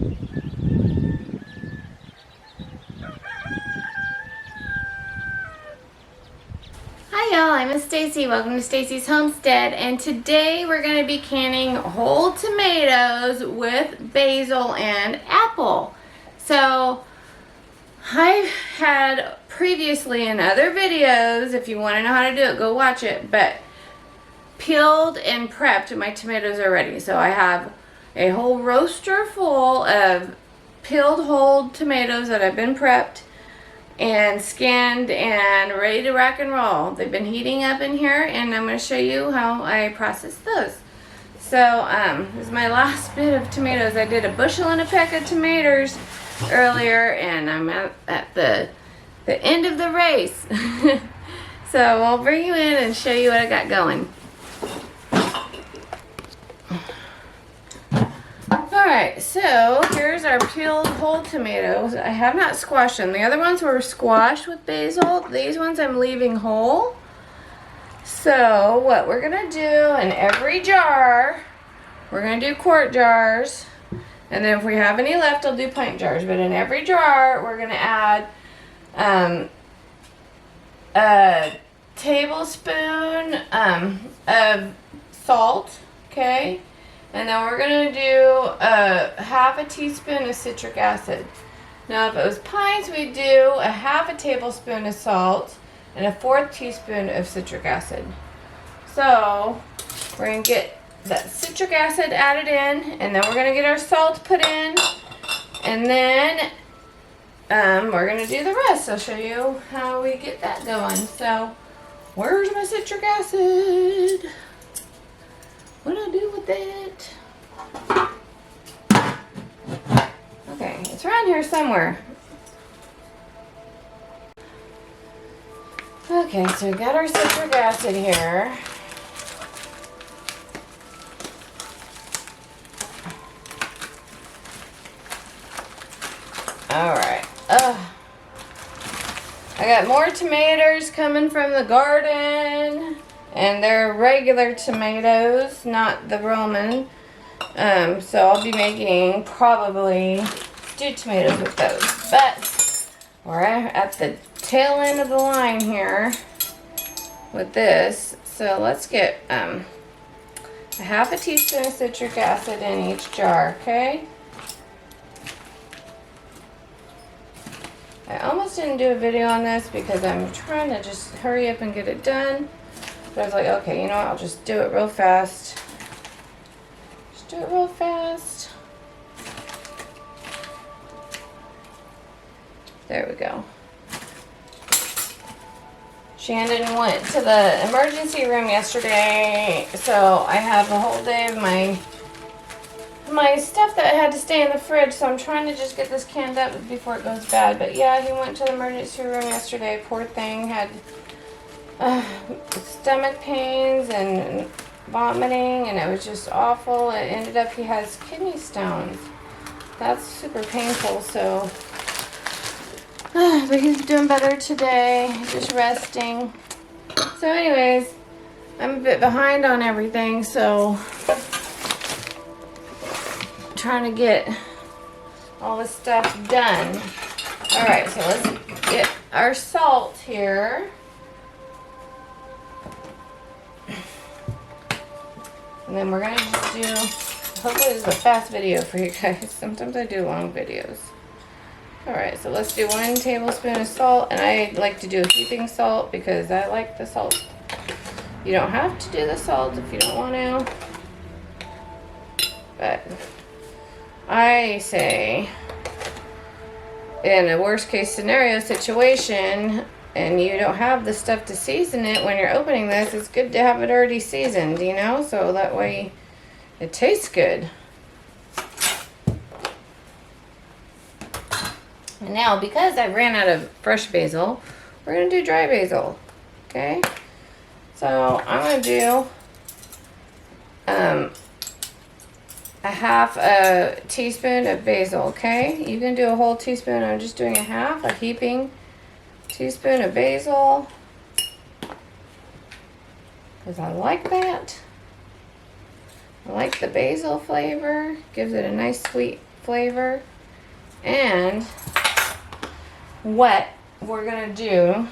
Hi y'all, I'm Miss Stacy. Welcome to Stacy's Homestead, and today we're going to be canning whole tomatoes with basil and apple. So I've had previously in other videos, if you want to know how to do it, go watch it, but peeled and prepped my tomatoes already. So I have a whole roaster full of peeled whole tomatoes that have been prepped and skinned and ready to rock and roll. They've been heating up in here, and I'm going to show you how I process those. So this is my last bit of tomatoes. I did a bushel and a peck of tomatoes earlier, and I'm at the end of the race. So I'll bring you in and show you what I got going. Alright, so here's our peeled whole tomatoes. I have not squashed them. The other ones were squashed with basil. These ones I'm leaving whole. So what we're going to do in every jar, we're going to do quart jars. And then if we have any left, I'll do pint jars. But in every jar, we're going to add a tablespoon of salt, okay? And then we're going to do half a teaspoon of citric acid. Now if it was pints, we'd do a half a tablespoon of salt and a 1/4 teaspoon of citric acid. So we're going to get that citric acid added in, and then we're going to get our salt put in, and then we're going to do the rest. I'll show you how we get that going. So where's my citric acid? What do I do with it? Okay, it's around here somewhere. Okay, so we got our citric acid here. Alright. I got more tomatoes coming from the garden. And they're regular tomatoes, not the Roman. So I'll be making probably stewed tomatoes with those. But we're at the tail end of the line here with this. So let's get a half a teaspoon of citric acid in each jar, okay? I almost didn't do a video on this because I'm trying to just hurry up and get it done. But I was like, okay, you know what, I'll just do it real fast. Just do it real fast. There we go. Shannon went to the emergency room yesterday, so I have a whole day of my stuff that had to stay in the fridge, so I'm trying to just get this canned up before it goes bad. But yeah, he went to the emergency room yesterday. Poor thing, had stomach pains and vomiting, and it was just awful. It ended up he has kidney stones. That's super painful. So but he's doing better today, just resting. So anyways, I'm a bit behind on everything, so I'm trying to get all this stuff done. Alright, so let's get our salt here. And then we're going to just do, hopefully this is a fast video for you guys. Sometimes I do long videos. Alright, so let's do 1 tablespoon of salt. And I like to do a heaping salt because I like the salt. You don't have to do the salt if you don't want to. But I say, in a worst case scenario situation, and you don't have the stuff to season it when you're opening this, it's good to have it already seasoned, you know, so that way it tastes good. And now, because I ran out of fresh basil, we're going to do dry basil, okay? So I'm going to do a half a teaspoon of basil, okay? You can do a whole teaspoon. I'm just doing a heaping teaspoon of basil, because I like that. I like the basil flavor. Gives it a nice sweet flavor. And what we're gonna do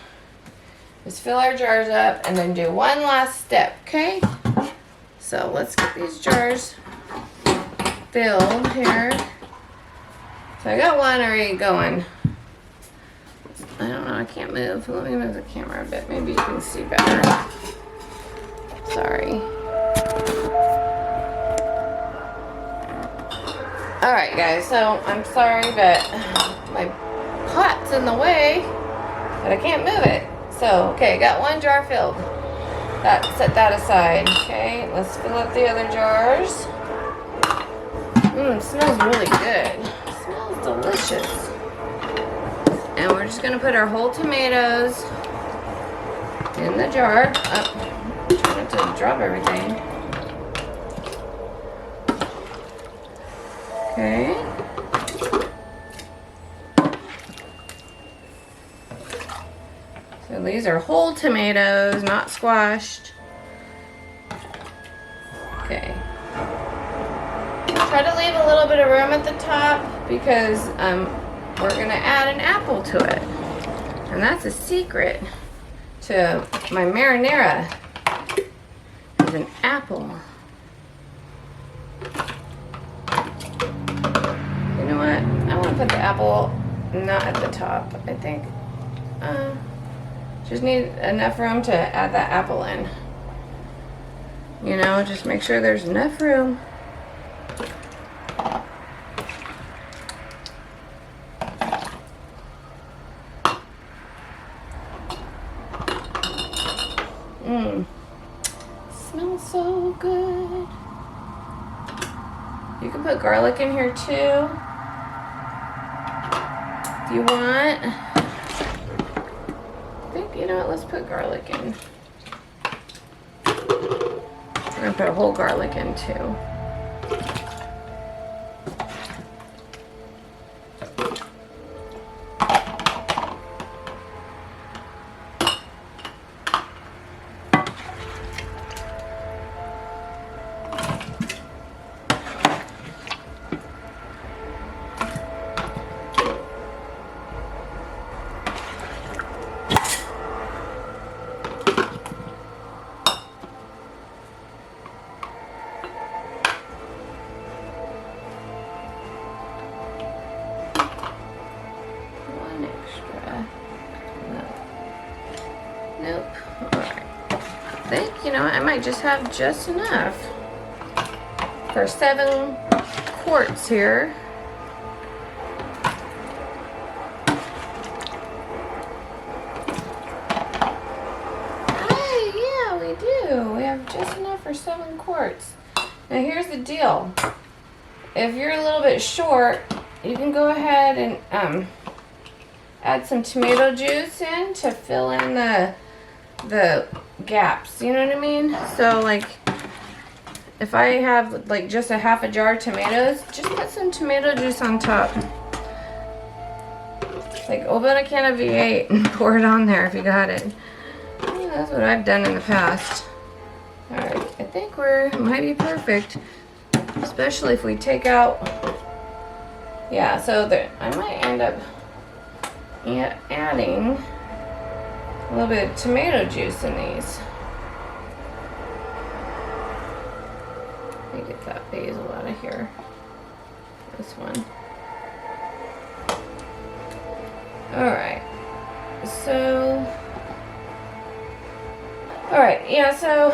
is fill our jars up and then do one last step, okay? So let's get these jars filled here. So I got one already going. I don't know, I can't move. Let me move the camera a bit. Maybe you can see better. Sorry. Alright guys, so I'm sorry but my pot's in the way, but I can't move it. So, okay, got one jar filled. Set that aside. Okay, let's fill up the other jars. It smells really good. It smells delicious. And we're just gonna put our whole tomatoes in the jar. Try not to drop everything. Okay. So these are whole tomatoes, not squashed. Okay. Try to leave a little bit of room at the top because we're gonna add an apple to it. And that's a secret to my marinara, is an apple. You know what? I want to put the apple not at the top. I think just need enough room to add that apple in. You know, just make sure there's enough room. Smells so good. You can put garlic in here too if you want. I think, you know what, let's put garlic in. We're gonna put a whole garlic in too. Nope. Alright. I think, you know, I might just have just enough for 7 quarts here. Hey, yeah, we do. We have just enough for 7 quarts. Now here's the deal. If you're a little bit short, you can go ahead and add some tomato juice in to fill in the gaps, you know what I mean? So like if I have like just a half a jar of tomatoes, just put some tomato juice on top. Like open a can of V8 and pour it on there if you got it. Yeah, that's what I've done in the past. Alright, I think it might be perfect, especially if we take out, yeah, so I might end up adding a little bit of tomato juice in these. Let me get that basil out of here. This one. Alright. So, alright, yeah, so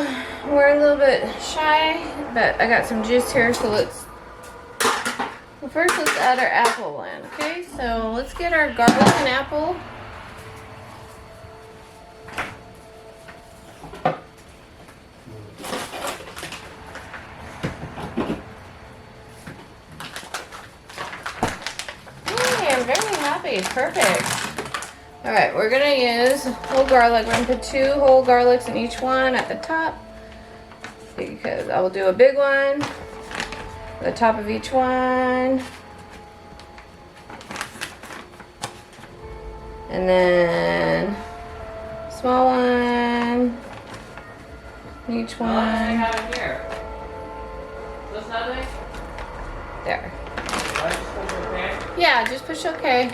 we're a little bit shy, but I got some juice here, so first let's add our apple in, okay? So let's get our garlic and apple. Hey, I'm very happy, it's perfect. Alright, we're gonna use whole garlic. We're gonna put 2 whole garlics in each one at the top, because I will do a big one at the top of each one. And then small one, each one. I have it here. This that way? There. Why Yeah, just push OK.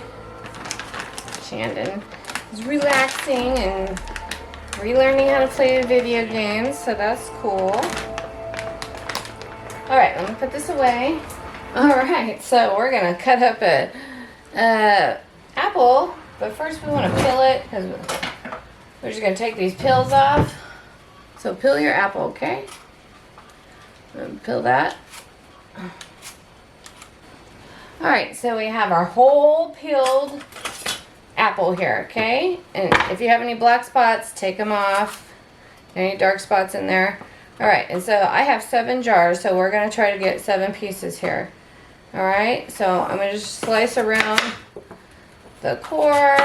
Shandon is relaxing and relearning how to play video games, so that's cool. Alright, let me put this away. Alright, so we're going to cut up a apple, but first we want to peel it because we're just going to take these peels off. So peel your apple, okay? Peel that. Alright, so we have our whole peeled apple here, okay? And if you have any black spots, take them off. Any dark spots in there. Alright, and so I have 7 jars, so we're going to try to get 7 pieces here. Alright, so I'm going to just slice around the core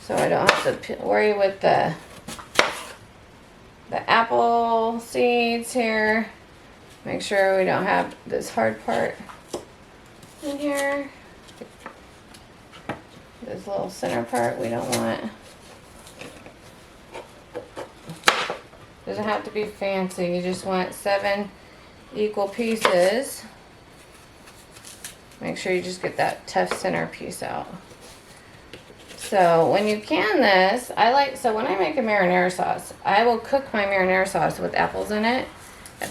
so I don't have to worry with the apple seeds here. Make sure we don't have this hard part in here. This little center part we don't want. Doesn't have to be fancy. You just want 7 equal pieces. Make sure you just get that tough center piece out. So when you can this, so when I make a marinara sauce, I will cook my marinara sauce with apples in it.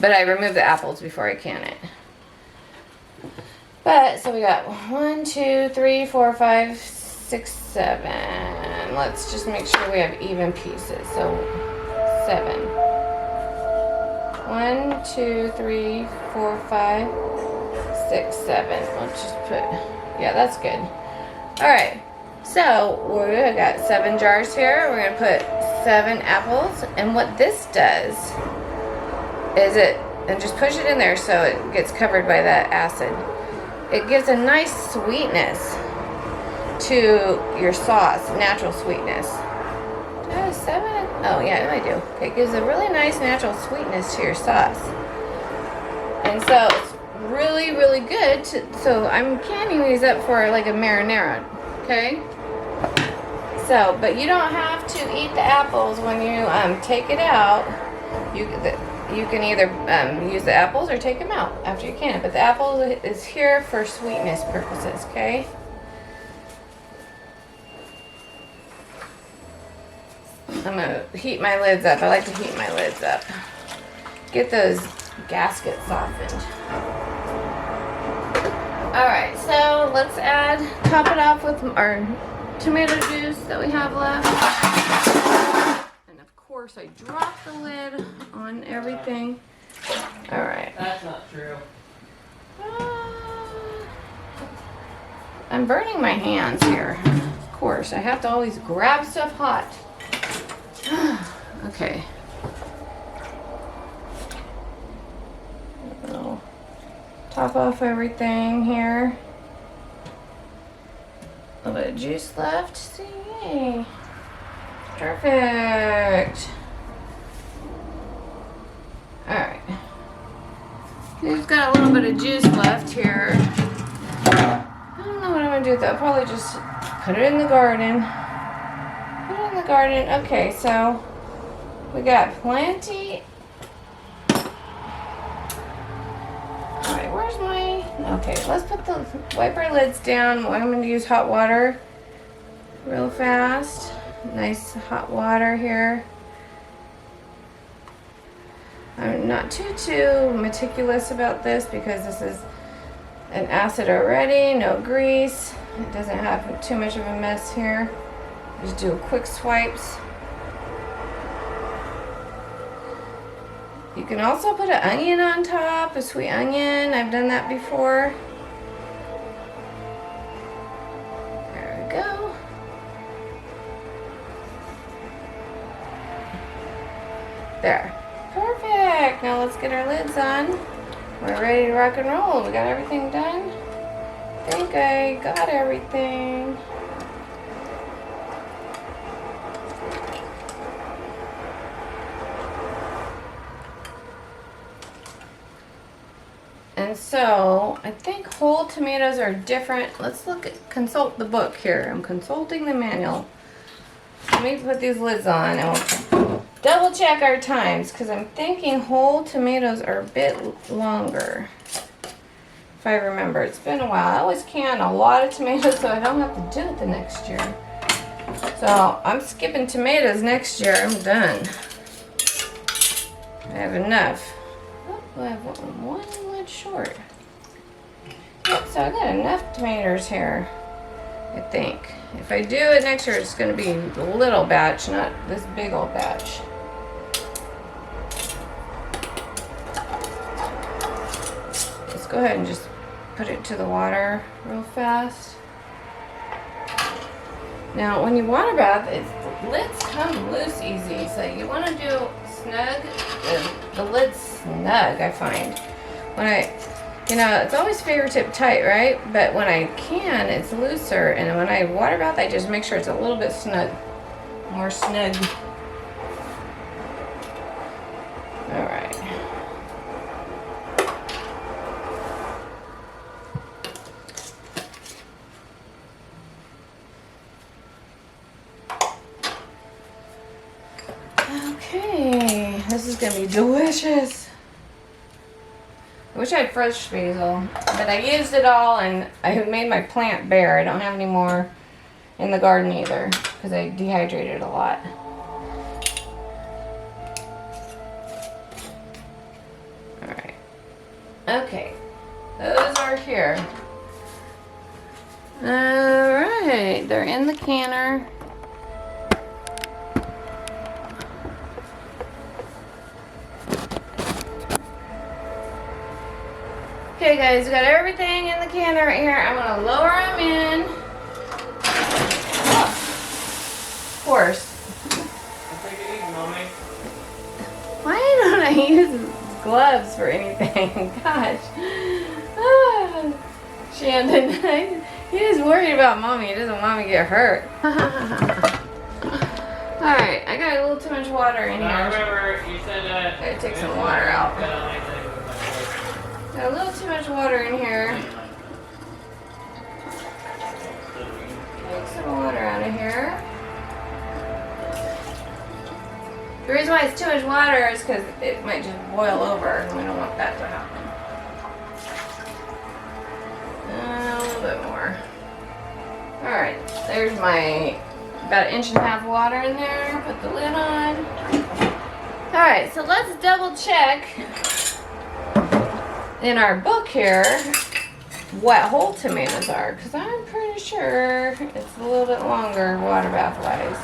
But I remove the apples before I can it. But, so we got 1, 2, 3, 4, 5, 6, 7. Let's just make sure we have even pieces. So, 7. 1, 2, 3, 4, 5, 6, 7. Let's just put, yeah, that's good. Alright, so we got 7 jars here. We're going to put 7 apples. And what this does is and just push it in there so it gets covered by that acid. It gives a nice sweetness to your sauce, natural sweetness. Do I have 7? Oh yeah, I do. Okay, it gives a really nice natural sweetness to your sauce. And so it's really, really good. So I'm canning these up for like a marinara, okay? So, but you don't have to eat the apples when you take it out. You can either use the apples or take them out after you can. But the apple is here for sweetness purposes, okay? I'm going to heat my lids up. I like to heat my lids up. Get those gaskets softened. Alright, so let's top it off with our tomato juice that we have left. Of course, I dropped the lid on everything. Alright. That's not true. I'm burning my hands here. Of course, I have to always grab stuff hot. Okay. I'll top off everything here. A little bit of juice left. See, yay. Perfect. Alright. We've got a little bit of juice left here. I don't know what I'm going to do with that. I'll probably just put it in the garden. Put it in the garden. Okay, so we got plenty. Alright, where's my... Okay, let's wipe our lids down. I'm going to use hot water real fast. Nice hot water here. I'm not too meticulous about this because this is an acid already, no grease. It doesn't have too much of a mess here. Just do quick swipes. You can also put an onion on top, a sweet onion. I've done that before. There we go. There. Perfect. Now let's get our lids on. We're ready to rock and roll. We got everything done. I think I got everything. And so I think whole tomatoes are different. Let's consult the book here. I'm consulting the manual. Let me put these lids on and we'll double check our times because I'm thinking whole tomatoes are a bit longer. if I remember. It's been a while. I always can a lot of tomatoes so I don't have to do it the next year. So I'm skipping tomatoes next year. I'm done. I have enough. Oh, I have one lid short. Yep, so I got enough tomatoes here, I think. If I do it next year, it's going to be a little batch, not this big old batch. Let's go ahead and just put it to the water real fast. Now, when you water bath, the lids come loose easy, so you want to do snug, the lid's snug, I find. When it's always fingertip tight, right? But when I can, it's looser, and when I water bath, I just make sure it's a little bit snug, more snug. All right. Okay, this is gonna be delicious. I wish I had fresh basil, but I used it all and I made my plant bare. I don't have any more in the garden either because I dehydrated a lot. Alright. Okay. Those are here. Alright. They're in the canner. Okay guys, we got everything in the canner right here. I'm gonna lower them in. Oh, of course. Why don't I use gloves for anything? Gosh. Ah, Shandon, he's worried about mommy. He doesn't want me to get hurt. Alright, I got a little too much water in here. I remember you said that. Gotta take some water out. Got a little too much water in here. Take some water out of here. The reason why it's too much water is because it might just boil over, and we don't want that to happen. A little bit more. Alright, there's my about 1.5 inches water in there. Put the lid on. Alright, so let's double check in our book here what whole tomatoes are, because I'm pretty sure it's a little bit longer water bath wise.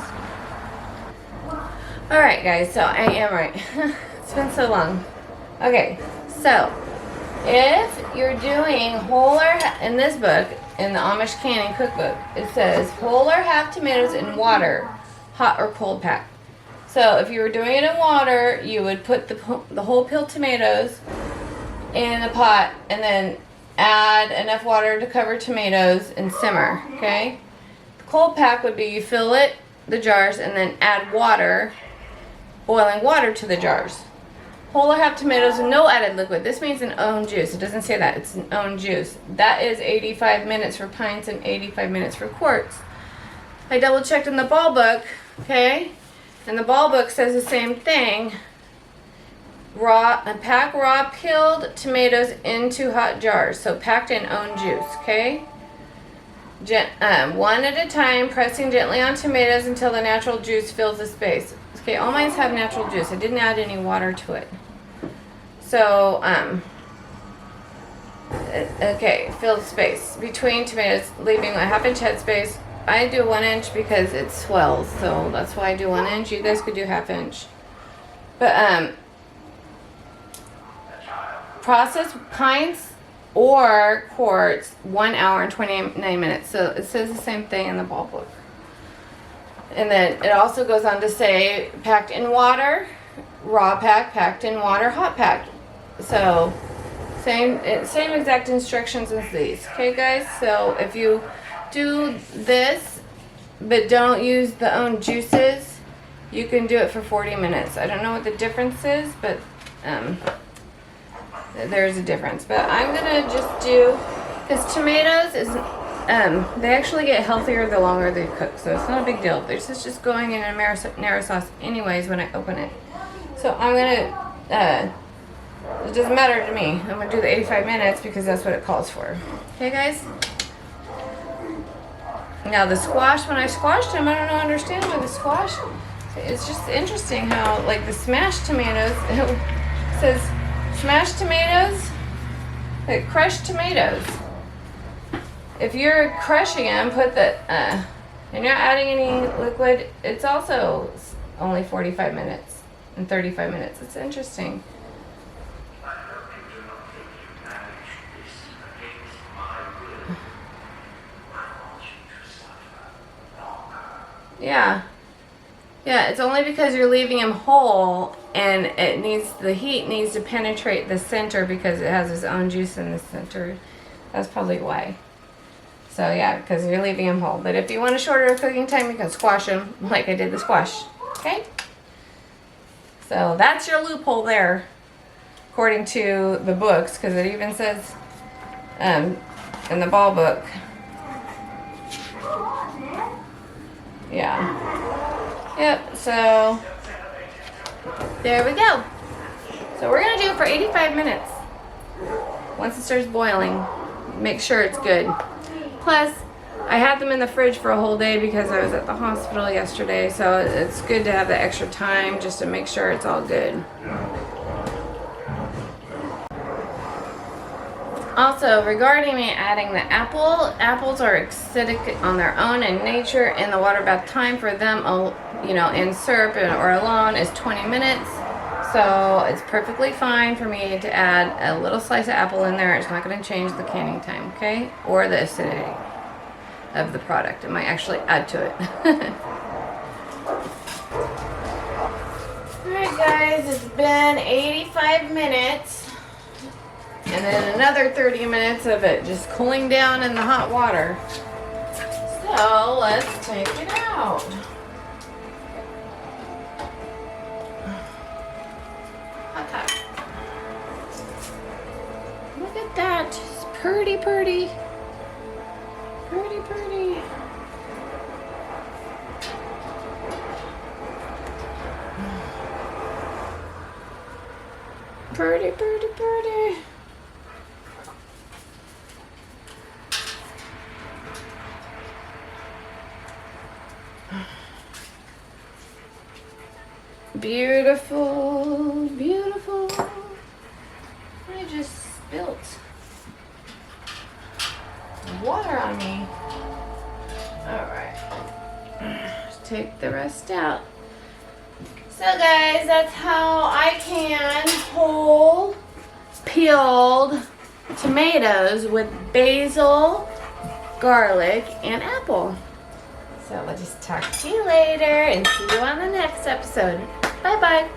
Alright guys, so I am right. It's been so long. Okay, so if you're doing whole or in this book, in the Amish canning cookbook, it says whole or half tomatoes in water, hot or cold pack. So if you were doing it in water, you would put the whole peeled tomatoes in a pot and then add enough water to cover tomatoes and simmer, okay? The cold pack would be you fill the jars and then add water, boiling water to the jars. Whole or half tomatoes and no added liquid. This means an own juice. It doesn't say that. It's an own juice. That is 85 minutes for pints and 85 minutes for quarts. I double checked in the ball book, okay? And the ball book says the same thing. Pack raw peeled tomatoes into hot jars. So packed in own juice, okay? One at a time, pressing gently on tomatoes until the natural juice fills the space. Okay, all mine have natural juice. I didn't add any water to it. So, okay, fill the space between tomatoes, leaving a 1/2 inch headspace. I do 1 inch because it swells, so that's why I do 1 inch. You guys could do 1/2 inch. But, process pints or quarts 1 hour and 29 minutes. So it says the same thing in the ball book. And then it also goes on to say packed in water, raw pack, packed in water, hot pack. So same exact instructions as these. Okay guys, so if you do this but don't use the own juices, you can do it for 40 minutes. I don't know what the difference is, but there's a difference. But I'm gonna just do, because tomatoes is they actually get healthier the longer they cook, so it's not a big deal. This is just going in a marinara sauce anyways when I open it. So I'm gonna It doesn't matter to me. I'm gonna do the 85 minutes because that's what it calls for. Okay, guys? Now the squash, when I squashed them, I don't understand why the squash, it's just interesting how, like, the smashed tomatoes, it says smashed tomatoes, like crushed tomatoes. If you're crushing them, put the, and you're not adding any liquid, it's also only 45 minutes and 35 minutes. It's interesting. Yeah. Yeah, it's only because you're leaving them whole and it needs, the heat needs to penetrate the center because it has its own juice in the center. That's probably why. So yeah, because you're leaving them whole. But if you want a shorter cooking time, you can squash them like I did the squash. Okay? So that's your loophole there, according to the books, because it even says in the ball book. Yeah. Yep, so there we go. So we're going to do it for 85 minutes. Once it starts boiling, make sure it's good. Plus, I had them in the fridge for a whole day because I was at the hospital yesterday, so it's good to have the extra time just to make sure it's all good. Also, regarding me adding the apples are acidic on their own in nature, and the water bath time for them, you know, in syrup or alone is 20 minutes. So it's perfectly fine for me to add a little slice of apple in there. It's not going to change the canning time, okay? Or the acidity of the product. It might actually add to it. Alright guys, it's been 85 minutes. And then another 30 minutes of it just cooling down in the hot water. So let's take it out. Hot top. Look at that. It's pretty, pretty. Pretty, pretty. Pretty, pretty, pretty. Beautiful, beautiful. I just spilt water on me. Alright. Take the rest out. So guys, that's how I can whole peeled tomatoes with basil, garlic, and apple. So we'll just talk to you later and see you on the next episode. Bye-bye.